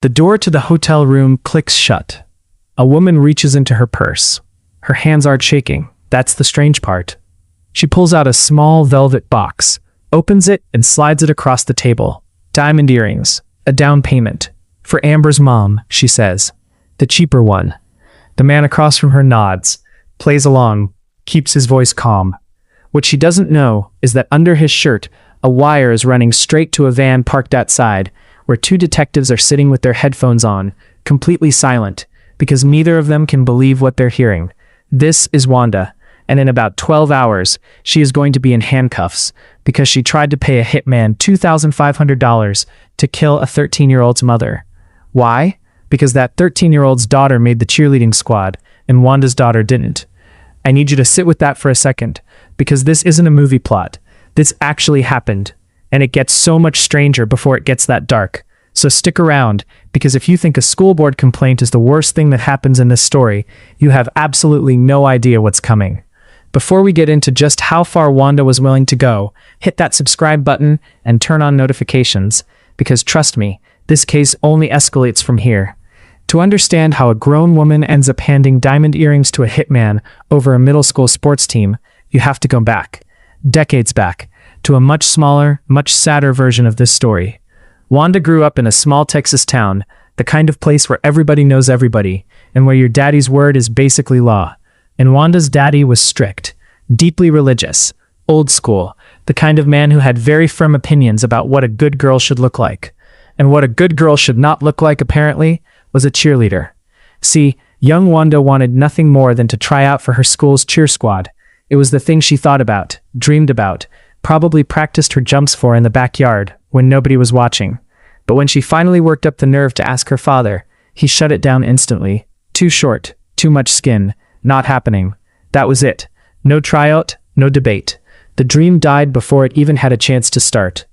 The door to the hotel room clicks shut. A woman reaches into her purse. Her hands aren't shaking. That's the strange part. She pulls out a small velvet box, opens it, and slides it across the table. Diamond earrings. A down payment. For Amber's mom, she says. The cheaper one. The man across from her nods, plays along, keeps his voice calm. What she doesn't know is that under his shirt, a wire is running straight to a van parked outside, where two detectives are sitting with their headphones on, completely silent, because neither of them can believe what they're hearing. This is Wanda, and in about 12 hours, she is going to be in handcuffs because she tried to pay a hitman $2,500 to kill a 13-year-old's mother. Why? Because that 13-year-old's daughter made the cheerleading squad, and Wanda's daughter didn't. I need you to sit with that for a second, because this isn't a movie plot. This actually happened, and it gets so much stranger before it gets that dark. So stick around, because if you think a school board complaint is the worst thing that happens in this story, you have absolutely no idea what's coming. Before we get into just how far Wanda was willing to go, hit that subscribe button and turn on notifications, because trust me, this case only escalates from here. To understand how a grown woman ends up handing diamond earrings to a hitman over a middle school sports team, you have to go back, decades back, to a much smaller, much sadder version of this story. Wanda grew up in a small Texas town, the kind of place where everybody knows everybody, and where your daddy's word is basically law. And Wanda's daddy was strict, deeply religious, old school, the kind of man who had very firm opinions about what a good girl should look like. And what a good girl should not look like, apparently, was a cheerleader. See, young Wanda wanted nothing more than to try out for her school's cheer squad. It was the thing she thought about, dreamed about, probably practiced her jumps for in the backyard when nobody was watching. But when she finally worked up the nerve to ask her father, he shut it down instantly. Too short, too much skin, not happening. That was it. No tryout, no debate. The dream died before it even had a chance to start.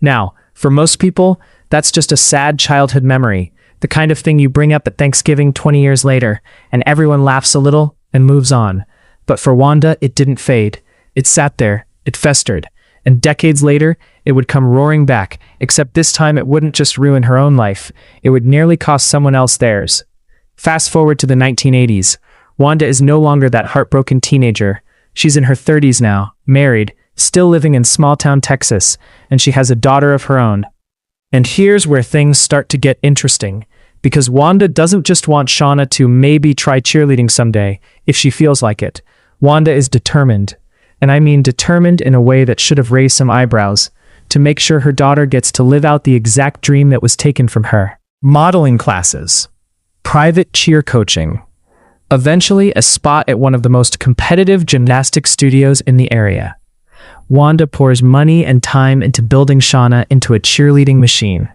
Now, for most people, that's just a sad childhood memory, the kind of thing you bring up at Thanksgiving 20 years later, and everyone laughs a little and moves on. But for Wanda, it didn't fade. It sat there, it festered, and decades later, it would come roaring back, except this time it wouldn't just ruin her own life, it would nearly cost someone else theirs. Fast forward to the 1980s. Wanda is no longer that heartbroken teenager. She's in her 30s now, married, still living in small-town Texas, and she has a daughter of her own. And here's where things start to get interesting, because Wanda doesn't just want Shanna to maybe try cheerleading someday, if she feels like it. Wanda is determined, and I mean determined in a way that should have raised some eyebrows, to make sure her daughter gets to live out the exact dream that was taken from her. Modeling classes, private cheer coaching, eventually a spot at one of the most competitive gymnastics studios in the area. Wanda pours money and time into building Shanna into a cheerleading machine.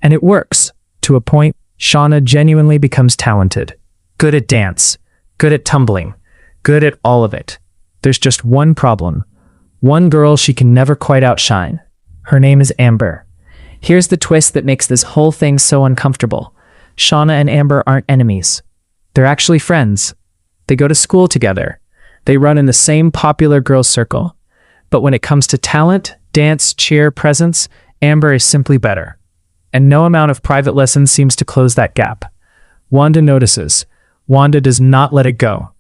And it works. To a point, Shanna genuinely becomes talented. Good at dance, good at tumbling, good at all of it. There's just one problem. One girl she can never quite outshine. Her name is Amber. Here's the twist that makes this whole thing so uncomfortable. Shanna and Amber aren't enemies. They're actually friends. They go to school together. They run in the same popular girls' circle. But when it comes to talent, dance, cheer, presence, Amber is simply better. And no amount of private lessons seems to close that gap. Wanda notices. Wanda does not let it go.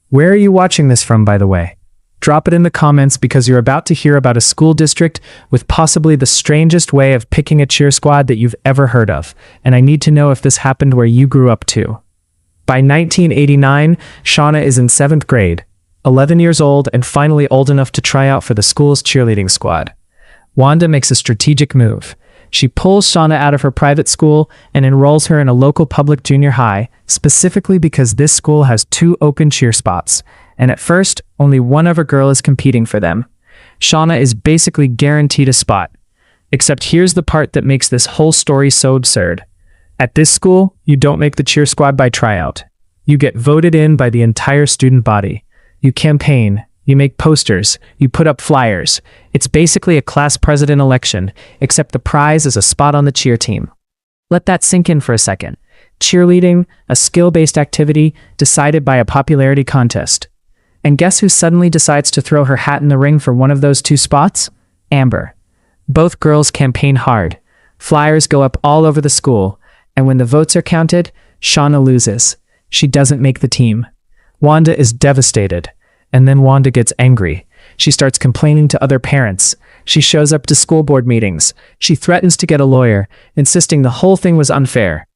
Where are you watching this from, by the way? Drop it in the comments, because you're about to hear about a school district with possibly the strangest way of picking a cheer squad that you've ever heard of. And I need to know if this happened where you grew up too. By 1989, Shanna is in 7th grade, 11 years old, and finally old enough to try out for the school's cheerleading squad. Wanda makes a strategic move. She pulls Shanna out of her private school and enrolls her in a local public junior high, specifically because this school has 2 open cheer spots, and at first, only one other girl is competing for them. Shanna is basically guaranteed a spot. Except here's the part that makes this whole story so absurd. At this school, you don't make the cheer squad by tryout. You get voted in by the entire student body. You campaign, you make posters, you put up flyers. It's basically a class president election, except the prize is a spot on the cheer team. Let that sink in for a second. Cheerleading, a skill-based activity decided by a popularity contest. And guess who suddenly decides to throw her hat in the ring for one of those 2 spots? Amber. Both girls campaign hard. Flyers go up all over the school. And when the votes are counted, Shanna loses. She doesn't make the team. Wanda is devastated. And then Wanda gets angry. She starts complaining to other parents. She shows up to school board meetings. She threatens to get a lawyer, insisting the whole thing was unfair.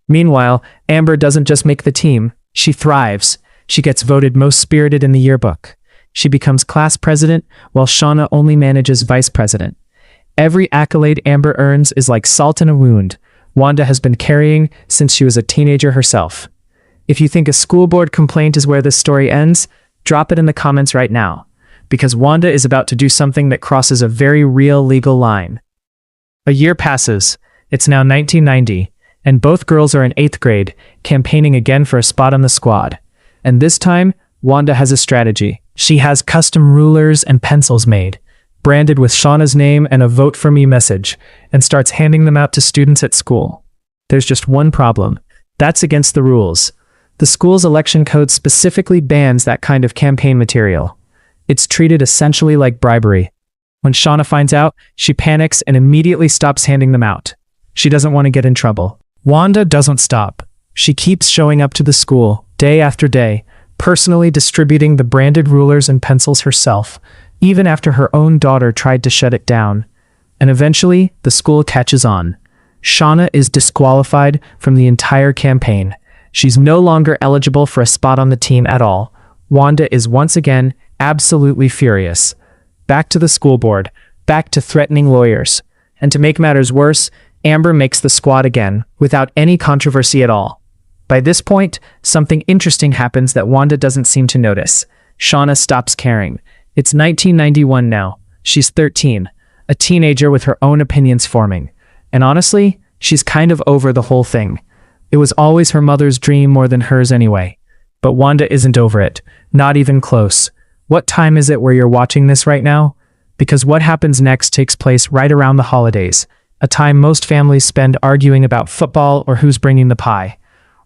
Meanwhile, Amber doesn't just make the team. She thrives. She gets voted most spirited in the yearbook. She becomes class president, while Shanna only manages vice president. Every accolade Amber earns is like salt in a wound Wanda has been carrying since she was a teenager herself. If you think a school board complaint is where this story ends, drop it in the comments right now, because Wanda is about to do something that crosses a very real legal line. A year passes. It's now 1990, and both girls are in 8th grade, campaigning again for a spot on the squad. And this time, Wanda has a strategy. She has custom rulers and pencils made, branded with Shanna's name and a "Vote for Me" message, and starts handing them out to students at school. There's just one problem. That's against the rules. The school's election code specifically bans that kind of campaign material. It's treated essentially like bribery. When Shanna finds out, she panics and immediately stops handing them out. She doesn't want to get in trouble. Wanda doesn't stop. She keeps showing up to the school, day after day, personally distributing the branded rulers and pencils herself, even after her own daughter tried to shut it down. And eventually, the school catches on. Shanna is disqualified from the entire campaign. She's no longer eligible for a spot on the team at all. Wanda is once again absolutely furious. Back to the school board, back to threatening lawyers. And to make matters worse, Amber makes the squad again, without any controversy at all. By this point, something interesting happens that Wanda doesn't seem to notice. Shanna stops caring. It's 1991 now. She's 13, a teenager with her own opinions forming. And honestly, she's kind of over the whole thing. It was always her mother's dream more than hers anyway. But Wanda isn't over it. Not even close. What time is it where you're watching this right now? Because what happens next takes place right around the holidays, a time most families spend arguing about football or who's bringing the pie.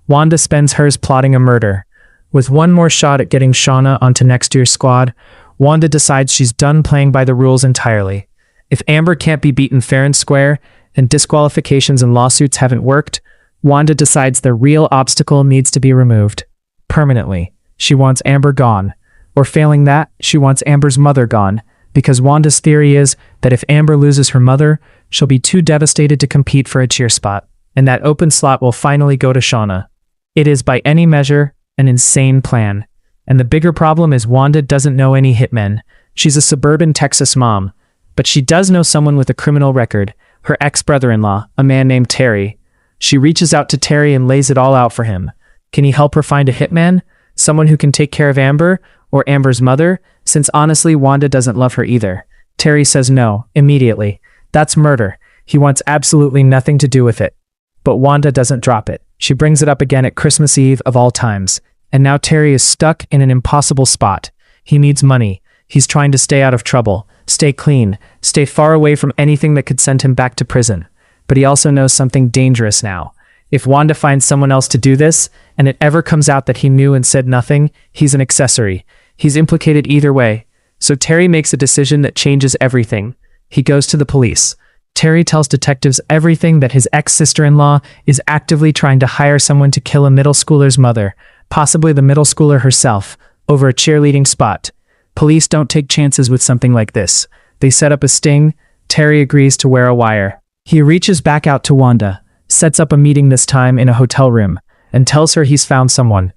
Wanda spends hers plotting a murder. With one more shot at getting Shanna onto next year's squad, Wanda decides she's done playing by the rules entirely. If Amber can't be beaten fair and square, and disqualifications and lawsuits haven't worked, Wanda decides the real obstacle needs to be removed. Permanently. She wants Amber gone. Or failing that, she wants Amber's mother gone, because Wanda's theory is that if Amber loses her mother, she'll be too devastated to compete for a cheer spot, and that open slot will finally go to Shanna. It is by any measure an insane plan. And the bigger problem is Wanda doesn't know any hitmen. She's a suburban Texas mom, but she does know someone with a criminal record, her ex-brother-in-law, a man named Terry. She reaches out to Terry and lays it all out for him. Can he help her find a hitman? Someone who can take care of Amber, or Amber's mother? Since honestly, Wanda doesn't love her either. Terry says no, immediately. That's murder. He wants absolutely nothing to do with it. But Wanda doesn't drop it. She brings it up again at Christmas Eve of all times. And now Terry is stuck in an impossible spot. He needs money. He's trying to stay out of trouble, stay clean, stay far away from anything that could send him back to prison. But he also knows something dangerous now. If Wanda finds someone else to do this, and it ever comes out that he knew and said nothing, he's an accessory. He's implicated either way. So Terry makes a decision that changes everything. He goes to the police. Terry tells detectives everything that his ex-sister-in-law is actively trying to hire someone to kill a middle schooler's mother, possibly the middle schooler herself, over a cheerleading spot. Police don't take chances with something like this. They set up a sting. Terry agrees to wear a wire. He reaches back out to Wanda, sets up a meeting this time in a hotel room, and tells her he's found someone.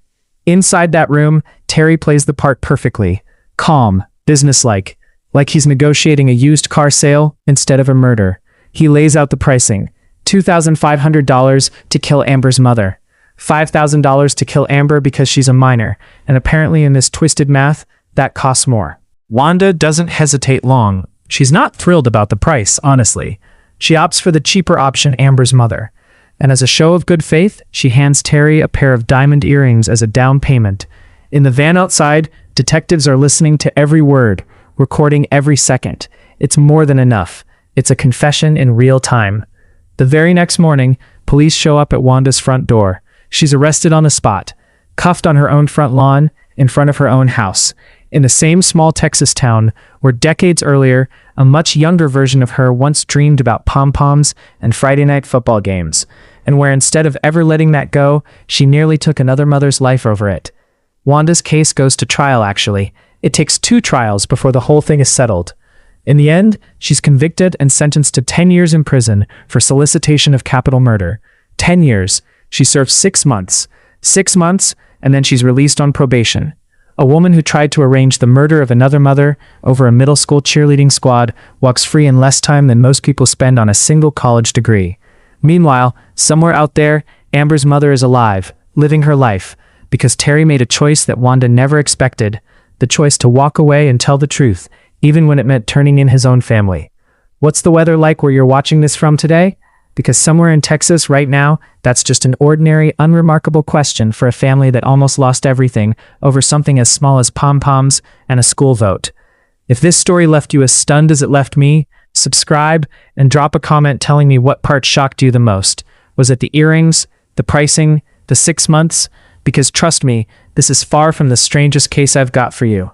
Inside that room, Terry plays the part perfectly. Calm, businesslike, like he's negotiating a used car sale instead of a murder. He lays out the pricing. $2,500 to kill Amber's mother. $5,000 to kill Amber because she's a minor, and apparently in this twisted math, that costs more. Wanda doesn't hesitate long. She's not thrilled about the price, honestly. She opts for the cheaper option, Amber's mother. And as a show of good faith, she hands Terry a pair of diamond earrings as a down payment. In the van outside, detectives are listening to every word, recording every second. It's more than enough. It's a confession in real time. The very next morning, police show up at Wanda's front door. She's arrested on the spot, cuffed on her own front lawn, in front of her own house, in the same small Texas town where decades earlier, a much younger version of her once dreamed about pom-poms and Friday night football games. and where instead of ever letting that go, she nearly took another mother's life over it. Wanda's case goes to trial, actually. It takes 2 trials before the whole thing is settled. In the end, she's convicted and sentenced to 10 years in prison for solicitation of capital murder. 10 years. She serves 6 months. 6 months, and then she's released on probation. A woman who tried to arrange the murder of another mother over a middle school cheerleading squad walks free in less time than most people spend on a single college degree. Meanwhile, somewhere out there, Amber's mother is alive, living her life, because Terry made a choice that Wanda never expected, the choice to walk away and tell the truth, even when it meant turning in his own family. What's the weather like where you're watching this from today? Because somewhere in Texas right now, that's just an ordinary, unremarkable question for a family that almost lost everything over something as small as pom-poms and a school vote. If this story left you as stunned as it left me, subscribe and drop a comment telling me what part shocked you the most. Was it the earrings, the pricing, the 6 months? Because trust me, this is far from the strangest case I've got for you.